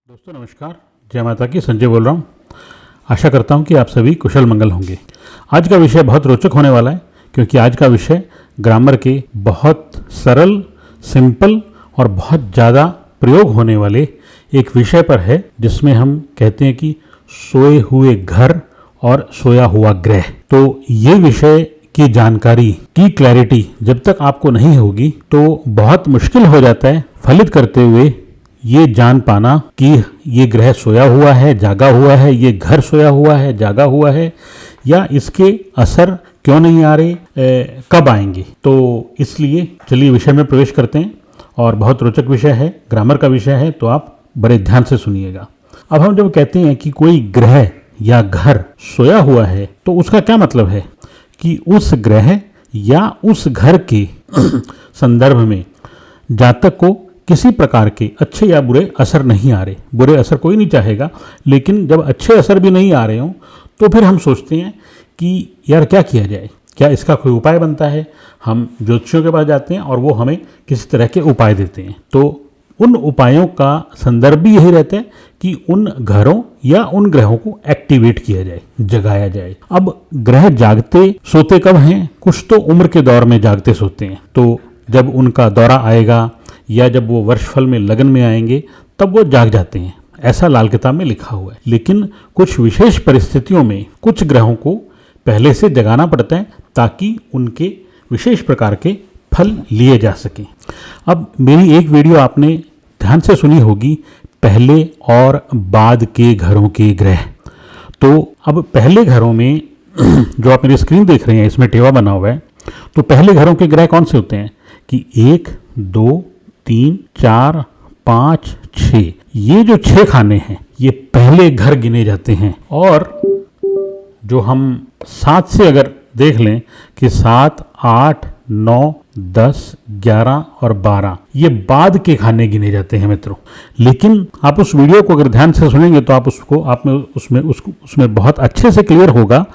दोस्तों नमस्कार, जय माता की। संजय बोल रहा हूँ। आशा करता हूँ कि आप सभी कुशल मंगल होंगे। आज का विषय बहुत रोचक होने वाला है, क्योंकि आज का विषय ग्रामर के बहुत सरल, सिंपल और बहुत ज़्यादा प्रयोग होने वाले एक विषय पर है, जिसमें हम कहते हैं कि सोए हुए घर और सोया हुआ ग्रह। तो ये विषय की जानकारी की क्लैरिटी जब तक आपको नहीं होगी तो बहुत मुश्किल हो जाता है फलित करते हुए ये जान पाना कि ये ग्रह सोया हुआ है, जागा हुआ है, ये घर सोया हुआ है, जागा हुआ है, या इसके असर क्यों नहीं आ रहे, कब आएंगे। तो इसलिए चलिए विषय में प्रवेश करते हैं। और बहुत रोचक विषय है, ग्रामर का विषय है, तो आप बड़े ध्यान से सुनिएगा। अब हम जब कहते हैं कि कोई ग्रह या घर सोया हुआ है, तो उसका क्या मतलब है कि उस ग्रह या उस घर के संदर्भ में जातक को किसी प्रकार के अच्छे या बुरे असर नहीं आ रहे। बुरे असर कोई नहीं चाहेगा, लेकिन जब अच्छे असर भी नहीं आ रहे हों तो फिर हम सोचते हैं कि यार क्या किया जाए, क्या इसका कोई उपाय बनता है। हम ज्योतिषियों के पास जाते हैं और वो हमें किसी तरह के उपाय देते हैं। तो उन उपायों का संदर्भ भी यही रहता है कि उन घरों या उन ग्रहों को एक्टिवेट किया जाए, जगाया जाए। अब ग्रह जागते सोते कब हैं? कुछ तो उम्र के दौर में जागते सोते हैं। तो जब उनका दौरा आएगा या जब वो वर्षफल में लगन में आएंगे तब वो जाग जाते हैं, ऐसा लाल किताब में लिखा हुआ है। लेकिन कुछ विशेष परिस्थितियों में कुछ ग्रहों को पहले से जगाना पड़ता है ताकि उनके विशेष प्रकार के फल लिए जा सकें। अब मेरी एक वीडियो आपने ध्यान से सुनी होगी, पहले और बाद के घरों के ग्रह। तो अब पहले घरों में जो आप मेरी स्क्रीन देख रहे हैं, इसमें टेवा बना हुआ है। तो पहले घरों के ग्रह कौन से होते हैं कि 1, 2, 3, 4, 5, 6, ये जो 6 खाने हैं ये पहले घर गिने जाते हैं। और जो हम 7 से अगर देख लें कि 7, 8, 9, 10, 11 और 12 ये बाद के खाने गिने जाते हैं मित्रों। लेकिन आप उस वीडियो को अगर ध्यान से सुनेंगे तो आप उसमें बहुत अच्छे से क्लियर होगा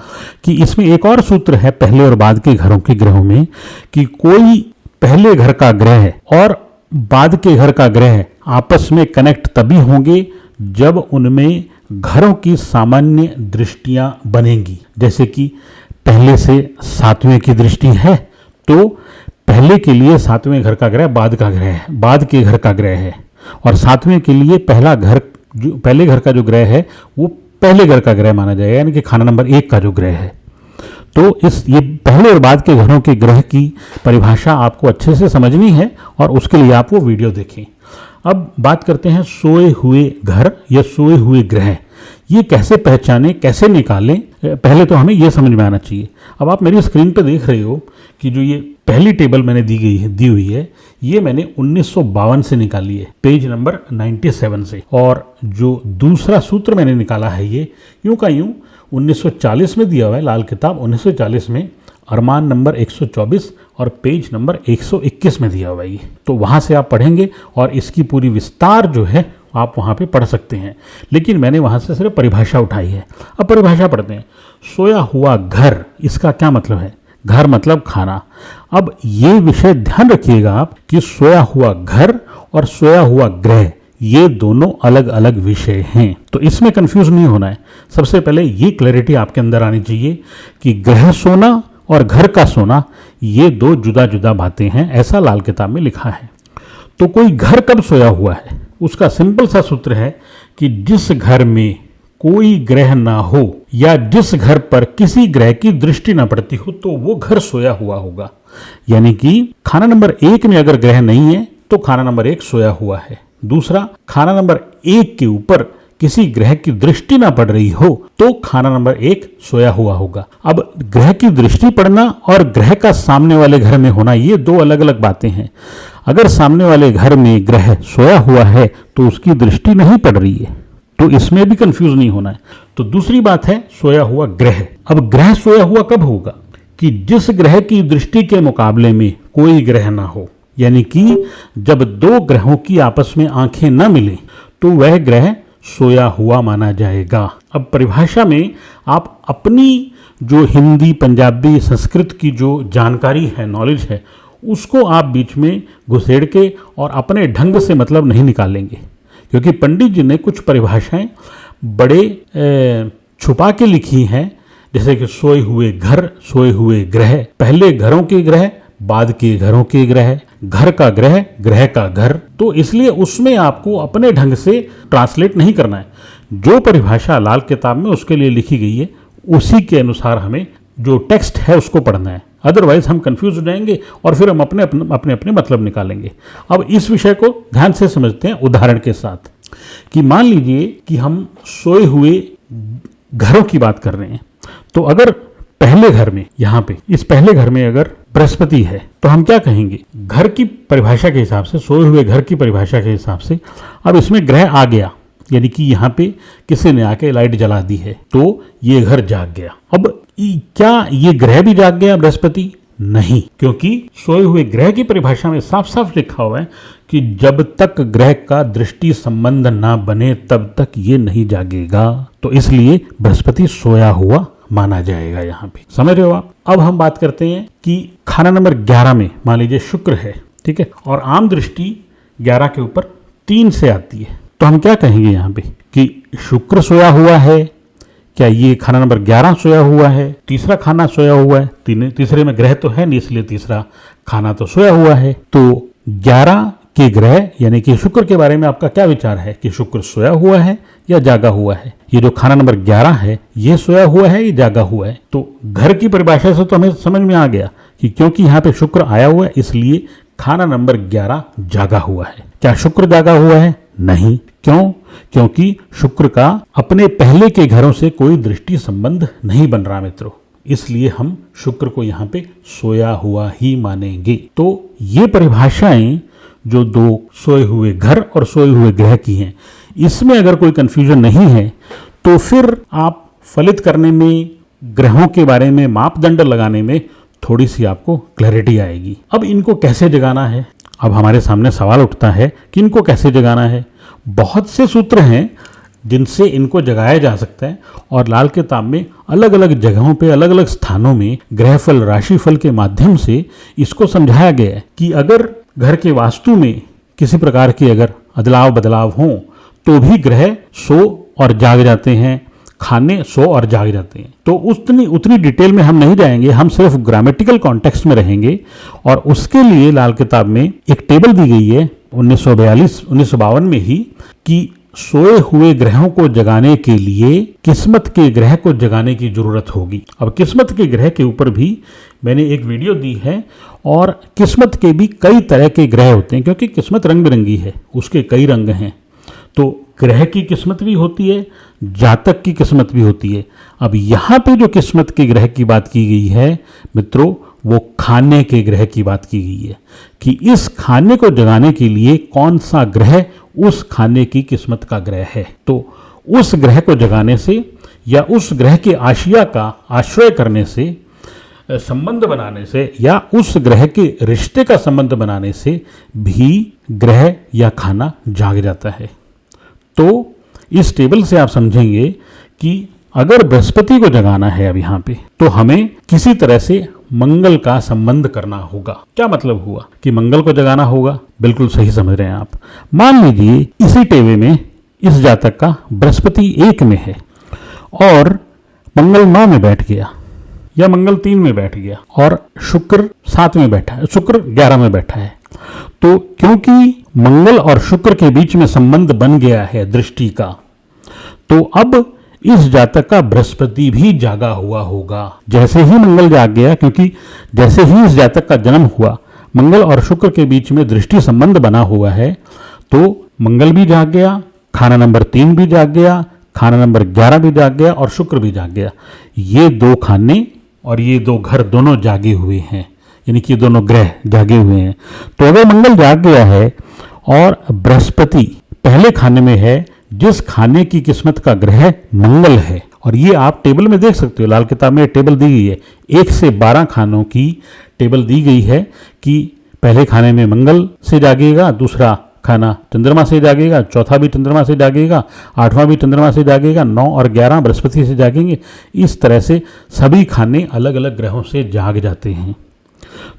कि इसमें एक और सूत्र है पहले और बाद के घरों के ग्रहों में, कि कोई पहले घर का ग्रह और बाद के घर का ग्रह आपस में कनेक्ट तभी होंगे जब उनमें घरों की सामान्य दृष्टियां बनेंगी। जैसे कि पहले से 7वें की दृष्टि है तो पहले के लिए 7वें घर का ग्रह बाद का ग्रह है, बाद के घर का ग्रह है। और 7वें के लिए पहला घर जो पहले घर का जो ग्रह है वो पहले घर का ग्रह माना जाएगा, यानी कि खाना नंबर 1 का जो ग्रह है। तो ये पहले और बाद के घरों के ग्रह की परिभाषा आपको अच्छे से समझनी है और उसके लिए आप वो वीडियो देखें। अब बात करते हैं सोए हुए घर या सोए हुए ग्रह। ये कैसे पहचानें, कैसे निकालें, पहले तो हमें ये समझ में आना चाहिए। अब आप मेरी स्क्रीन पे देख रहे हो कि जो ये पहली टेबल मैंने दी हुई है, ये मैंने 1952 से निकाली है, पेज नंबर 97 से। और जो दूसरा सूत्र मैंने निकाला है ये यूं का यूं 1940 में दिया हुआ है, लाल किताब 1940 में, अरमान नंबर 124 और पेज नंबर 121 में दिया हुआ है ये। तो वहाँ से आप पढ़ेंगे और इसकी पूरी विस्तार जो है आप वहाँ पे पढ़ सकते हैं। लेकिन मैंने वहाँ से सिर्फ परिभाषा उठाई है। अब परिभाषा पढ़ते हैं। सोया हुआ घर, इसका क्या मतलब है? घर मतलब खाना। अब ये विषय ध्यान रखिएगा आप कि सोया हुआ घर और सोया हुआ ग्रह ये दोनों अलग अलग विषय हैं। तो इसमें कंफ्यूज नहीं होना है। सबसे पहले ये क्लैरिटी आपके अंदर आनी चाहिए कि ग्रह सोना और घर का सोना ये दो जुदा जुदा बातें हैं, ऐसा लाल किताब में लिखा है। तो कोई घर कब सोया हुआ है, उसका सिंपल सा सूत्र है कि जिस घर में कोई ग्रह ना हो या जिस घर पर किसी ग्रह की दृष्टि ना पड़ती हो तो वो घर सोया हुआ होगा। यानी कि खाना नंबर 1 में अगर ग्रह नहीं है तो खाना नंबर 1 सोया हुआ है। दूसरा, खाना नंबर 1 के ऊपर किसी ग्रह की दृष्टि ना पड़ रही हो तो खाना नंबर 1 सोया हुआ होगा। अब ग्रह की दृष्टि पड़ना और ग्रह का सामने वाले घर में होना ये दो अलग अलग बातें हैं। अगर सामने वाले घर में ग्रह सोया हुआ है तो उसकी दृष्टि नहीं पड़ रही है, तो इसमें भी कंफ्यूज नहीं होना है। तो दूसरी बात है सोया हुआ ग्रह। अब ग्रह सोया हुआ कब होगा कि जिस ग्रह की दृष्टि के मुकाबले में कोई ग्रह ना हो, यानी कि जब दो ग्रहों की आपस में आंखें न मिलें तो वह ग्रह सोया हुआ माना जाएगा। अब परिभाषा में आप अपनी जो हिंदी, पंजाबी, संस्कृत की जो जानकारी है, नॉलेज है, उसको आप बीच में घुसेड़ के और अपने ढंग से मतलब नहीं निकालेंगे। क्योंकि पंडित जी ने कुछ परिभाषाएं बड़े छुपा के लिखी हैं, जैसे कि सोए हुए घर, सोए हुए ग्रह, पहले घरों के ग्रह, बाद के घरों के ग्रह, घर का ग्रह, ग्रह का घर। तो इसलिए उसमें आपको अपने ढंग से ट्रांसलेट नहीं करना है। जो परिभाषा लाल किताब में उसके लिए लिखी गई है उसी के अनुसार हमें जो टेक्स्ट है उसको पढ़ना है, अदरवाइज हम कंफ्यूज हो जाएंगे और फिर हम अपने अपने मतलब निकालेंगे। अब इस विषय को ध्यान से समझते हैं उदाहरण के साथ, कि मान लीजिए कि हम सोए हुए घरों की बात कर रहे हैं। तो अगर पहले घर में, यहाँ पे इस पहले घर में अगर बृहस्पति है तो हम क्या कहेंगे, घर की परिभाषा के हिसाब से, सोए हुए घर की परिभाषा के हिसाब से अब इसमें ग्रह आ गया, यानी कि यहाँ पे किसी ने आके लाइट जला दी है तो ये घर जाग गया। अब क्या ये ग्रह भी जाग गया बृहस्पति? नहीं, क्योंकि सोए हुए ग्रह की परिभाषा में साफ साफ लिखा हुआ है कि जब तक ग्रह का दृष्टि संबंध ना बने तब तक ये नहीं जागेगा। तो इसलिए बृहस्पति सोया हुआ माना जाएगा यहाँ पे, समझ रहे हो आप। अब हम बात करते हैं कि खाना नंबर 11 में मान लीजिए शुक्र है, ठीक है, और आम दृष्टि 11 के ऊपर 3 से आती है, तो हम क्या कहेंगे यहाँ पे कि शुक्र सोया हुआ है। क्या ये खाना नंबर 11 सोया हुआ है? तीसरा खाना सोया हुआ है, तीसरे में ग्रह तो है नहीं, इसलिए तीसरा खाना तो सोया हुआ है। तो 11 के ग्रह यानी कि शुक्र के बारे में आपका क्या विचार है कि शुक्र सोया हुआ है या जागा हुआ है? ये जो खाना नंबर 11 है ये सोया हुआ है या जागा हुआ है? तो घर की परिभाषा से तो हमें समझ में आ गया कि क्योंकि यहाँ पे शुक्र आया हुआ है इसलिए खाना नंबर 11 जागा हुआ है। क्या शुक्र जागा हुआ है? नहीं। क्यों? क्योंकि शुक्र का अपने पहले के घरों से कोई दृष्टि संबंध नहीं बन रहा मित्रों, इसलिए हम शुक्र को यहाँ पे सोया हुआ ही मानेंगे। तो ये परिभाषाएं जो दो सोए हुए घर और सोए हुए ग्रह की हैं, इसमें अगर कोई कंफ्यूजन नहीं है तो फिर आप फलित करने में, ग्रहों के बारे में मापदंड लगाने में थोड़ी सी आपको क्लैरिटी आएगी। अब इनको कैसे जगाना है? अब हमारे सामने सवाल उठता है कि इनको कैसे जगाना है। बहुत से सूत्र हैं जिनसे इनको जगाया जा सकता है और लाल किताब में अलग अलग जगहों पे, अलग अलग स्थानों में ग्रहफल, राशिफल के माध्यम से इसको समझाया गया है कि अगर घर के वास्तु में किसी प्रकार की अगर अदलाव बदलाव हो तो भी ग्रह सो और जाग जाते हैं, खाने सो और जाग जाते हैं। तो उतनी डिटेल में हम नहीं जाएंगे, हम सिर्फ ग्रामेटिकल कॉन्टेक्स्ट में रहेंगे। और उसके लिए लाल किताब में एक टेबल दी गई है 1952 में ही कि सोए हुए ग्रहों को जगाने के लिए किस्मत के ग्रह को जगाने की जरूरत होगी। अब किस्मत के ग्रह के ऊपर भी मैंने एक वीडियो दी है, और किस्मत के भी कई तरह के ग्रह होते हैं क्योंकि किस्मत रंग बिरंगी है, उसके कई रंग हैं। तो ग्रह की किस्मत भी होती है, जातक की किस्मत भी होती है। अब यहाँ पे जो किस्मत के ग्रह की बात की गई है मित्रों, वो खाने के ग्रह की बात की गई है कि इस खाने को जगाने के लिए कौन सा ग्रह उस खाने की किस्मत का ग्रह है। तो उस ग्रह को जगाने से या उस ग्रह के आशिया का आश्रय करने से, संबंध बनाने से, या उस ग्रह के रिश्ते का संबंध बनाने से भी ग्रह या खाना जाग जाता है। तो इस टेबल से आप समझेंगे कि अगर बृहस्पति को जगाना है अब यहाँ पे, तो हमें किसी तरह से मंगल का संबंध करना होगा। क्या मतलब हुआ कि मंगल को जगाना होगा? बिल्कुल सही समझ रहे हैं आप। मान लीजिए इसी टेबल में इस जातक का बृहस्पति 1 में है और मंगल 9 में बैठ गया, या मंगल 3 में बैठ गया और शुक्र 7 में बैठा है, शुक्र 11 में बैठा है। तो क्योंकि मंगल और शुक्र के बीच में संबंध बन गया है दृष्टि का, तो अब इस जातक का बृहस्पति भी जागा हुआ होगा। जैसे ही मंगल जाग गया, क्योंकि जैसे ही इस जातक का जन्म हुआ मंगल और शुक्र के बीच में दृष्टि संबंध बना हुआ है, तो मंगल भी जाग गया, खाना नंबर 3 भी जाग गया, खाना नंबर 11 भी जाग गया और शुक्र भी जाग गया। ये दो खाने और ये दो घर दोनों जागे हुए हैं, यानी कि दोनों ग्रह जागे हुए हैं। तो अगर मंगल जाग गया है और बृहस्पति पहले खाने में है, जिस खाने की किस्मत का ग्रह मंगल है, और ये आप टेबल में देख सकते हो, लाल किताब में टेबल दी गई है, 1 से 12 खानों की टेबल दी गई है कि पहले खाने में मंगल से जागेगा, दूसरा खाना चंद्रमा से जागेगा, चौथा भी चंद्रमा से जागेगा, 8वां भी चंद्रमा से जागेगा, 9 और 11 बृहस्पति से जागेंगे। इस तरह से सभी खाने अलग अलग ग्रहों से जाग जाते हैं।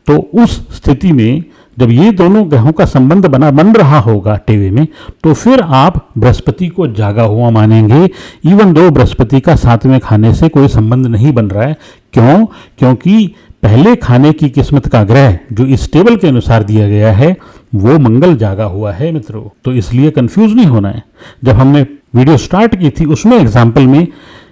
तो उस स्थिति में जब ये दोनों ग्रहों का संबंध बन रहा होगा टेवे में, तो फिर आप बृहस्पति को जागा हुआ मानेंगे, इवन दो बृहस्पति का साथ में खाने से कोई संबंध नहीं बन रहा है। क्यों? क्योंकि पहले खाने की किस्मत का ग्रह जो इस टेबल के अनुसार दिया गया है वो मंगल जागा हुआ है मित्रों। तो इसलिए कंफ्यूज नहीं होना है। जब हमने वीडियो स्टार्ट की थी उसमें एग्जाम्पल में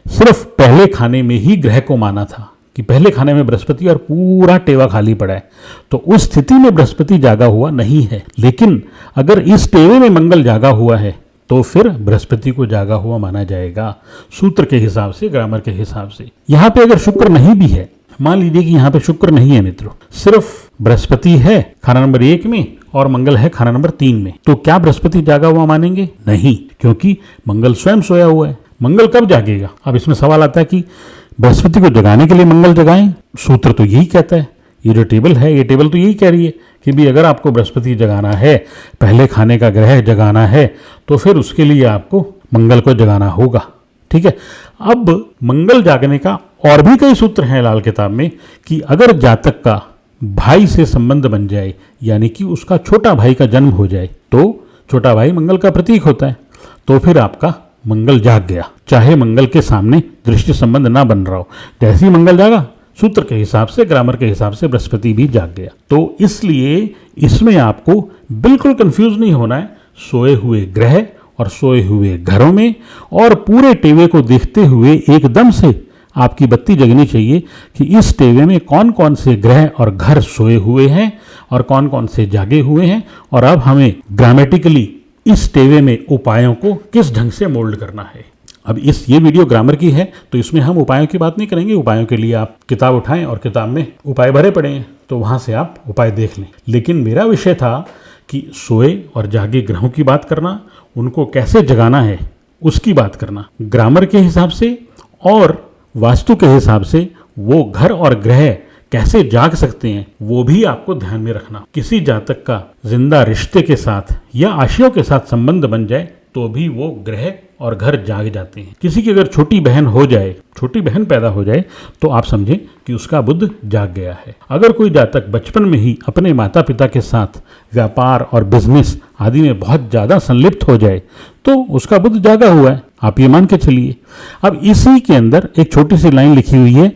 सिर्फ पहले खाने में ही ग्रह को माना था कि पहले खाने में बृहस्पति और पूरा टेवा खाली पड़ा है, तो उस स्थिति में बृहस्पति जागा हुआ नहीं है। लेकिन अगर इस टेवे में मंगल जागा हुआ है तो फिर बृहस्पति को जागा हुआ माना जाएगा सूत्र के हिसाब से, ग्रामर के हिसाब से। यहां पे अगर शुक्र नहीं भी है, मान लीजिए कि यहां पे शुक्र नहीं है मित्रों, सिर्फ बृहस्पति है खाना नंबर 1 में और मंगल है खाना नंबर 3 में, तो क्या बृहस्पति जागा हुआ मानेंगे? नहीं, क्योंकि मंगल स्वयं सोया हुआ है। मंगल कब जागेगा? अब इसमें सवाल आता है कि बृहस्पति को जगाने के लिए मंगल जगाएं। सूत्र तो यही कहता है, ये जो टेबल है ये टेबल तो यही कह रही है कि भी अगर आपको बृहस्पति जगाना है, पहले खाने का ग्रह जगाना है, तो फिर उसके लिए आपको मंगल को जगाना होगा। ठीक है। अब मंगल जागने का और भी कई सूत्र हैं लाल किताब में कि अगर जातक का भाई से संबंध बन जाए, यानी कि उसका छोटा भाई का जन्म हो जाए, तो छोटा भाई मंगल का प्रतीक होता है, तो फिर आपका मंगल जाग गया, चाहे मंगल के सामने दृष्टि संबंध ना बन रहा हो। जैसे ही मंगल जागा, सूत्र के हिसाब से, ग्रामर के हिसाब से बृहस्पति भी जाग गया। तो इसलिए इसमें आपको बिल्कुल कंफ्यूज नहीं होना है। सोए हुए ग्रह और सोए हुए घरों में और पूरे टेवे को देखते हुए एकदम से आपकी बत्ती जगनी चाहिए कि इस टेवे में कौन कौन से ग्रह और घर सोए हुए हैं और कौन कौन से जागे हुए हैं, और अब हमें ग्रामेटिकली इस टेवे में उपायों को किस ढंग से मोल्ड करना है। अब ये वीडियो ग्रामर की है, तो इसमें हम उपायों की बात नहीं करेंगे। उपायों के लिए आप किताब उठाएं और किताब में उपाय भरे पड़े हैं, तो वहां से आप उपाय देख लें। लेकिन मेरा विषय था कि सोए और जागे ग्रहों की बात करना, उनको कैसे जगाना है उसकी बात करना, ग्रामर के हिसाब से और वास्तु के हिसाब से वो घर और ग्रह कैसे जाग सकते हैं वो भी आपको ध्यान में रखना। किसी जातक का जिंदा रिश्ते के साथ या आशयों के साथ संबंध बन जाए तो भी वो ग्रह और घर जाग जाते हैं। किसी की अगर छोटी बहन हो जाए, छोटी बहन पैदा हो जाए, तो आप समझें कि उसका बुध जाग गया है। अगर कोई जातक बचपन में ही अपने माता पिता के साथ व्यापार और बिजनेस आदि में बहुत ज़्यादा संलिप्त हो जाए तो उसका बुध जागा हुआ है, आप ये मान के चलिए। अब इसी के अंदर एक छोटी सी लाइन लिखी हुई है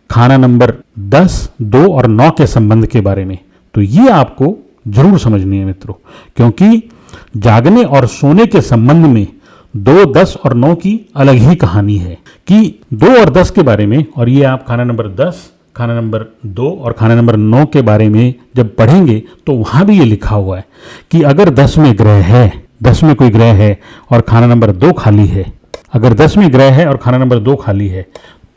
खाना नंबर 10, 2 और 9 के संबंध के बारे में। तो ये आपको जरूर समझनी है मित्रों, क्योंकि जागने और सोने के संबंध में 2, 10 और 9 की अलग ही कहानी है कि 2 और 10 के बारे में, और ये आप खाना नंबर 10, खाना नंबर 2 और खाना नंबर 9 के बारे में जब पढ़ेंगे तो वहां भी ये लिखा हुआ है कि अगर 10 में ग्रह है, 10 में कोई ग्रह है और खाना नंबर 2 खाली है, अगर 10 में ग्रह है और खाना नंबर 2 खाली है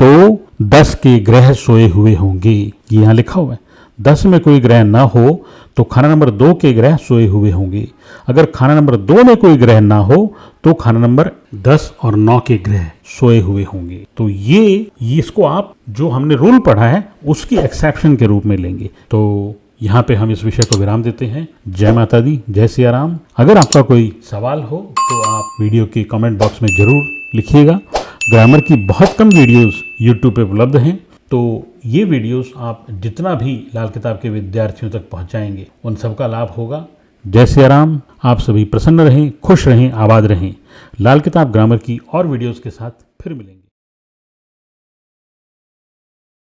तो 10 के ग्रह सोए हुए होंगे। ये यहाँ लिखा हुआ है। 10 में कोई ग्रह ना हो तो खाना नंबर 2 के ग्रह सोए हुए होंगे। अगर खाना नंबर 2 में कोई ग्रह ना हो तो खाना नंबर 10 और 9 के ग्रह सोए हुए होंगे। तो ये इसको आप जो हमने रूल पढ़ा है उसकी एक्सेप्शन के रूप में लेंगे। तो यहाँ पे हम इस विषय को विराम देते हैं। जय माता दी, जय सिया राम। अगर आपका कोई सवाल हो तो आप वीडियो के कमेंट बॉक्स में जरूर लिखिएगा। ग्रामर की बहुत कम वीडियोस यूट्यूब पे उपलब्ध हैं, तो ये वीडियोस आप जितना भी लाल किताब के विद्यार्थियों तक पहुंचाएंगे उन सबका लाभ होगा। जय सिया राम। आप सभी प्रसन्न रहें, खुश रहें, आबाद रहें। लाल किताब ग्रामर की और वीडियोस के साथ फिर मिलेंगे।